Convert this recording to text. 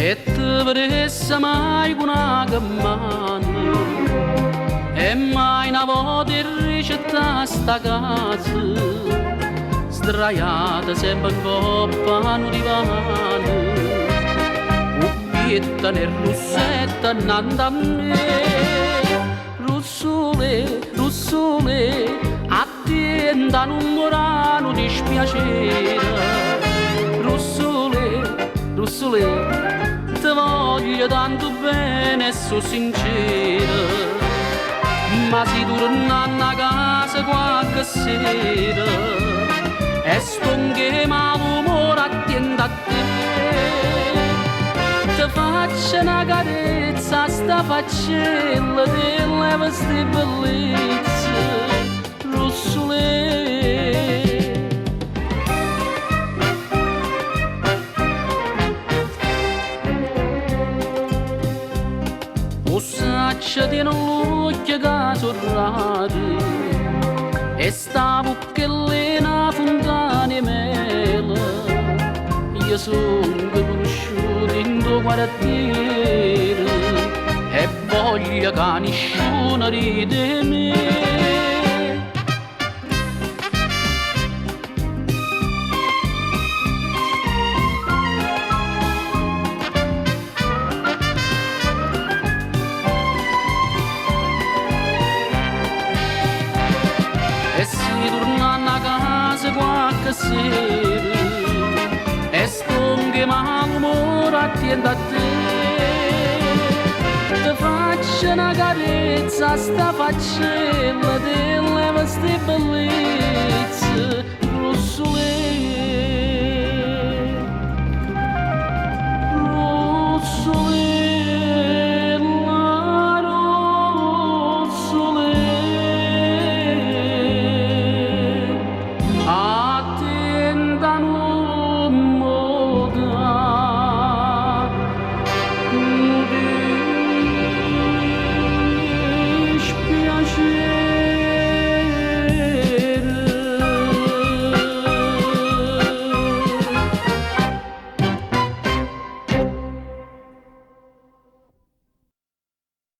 E te vedesse mai con una gammanna e mai una volta in ricetta sta casa sdraiata sempre in coppa a un divano ubbietta nel russetto annanto a me russole, russole attenta non morano dispiacere russole, russole ti voglio tanto bene e so sincera ma si torna a casa qualche sera e stonche malumore attenta a te ti faccio una carezza sta faccella ti leva ste bellezze russole Ossaccia tiene l'occhio che sorrade e sta bucchellina fontana mela io sono conosciuto in tuo quartiere e voglio che nessuno ride me e si torna a casa qualche sera e stonche malumore attenta a te ti faccio una carezza sta faccella te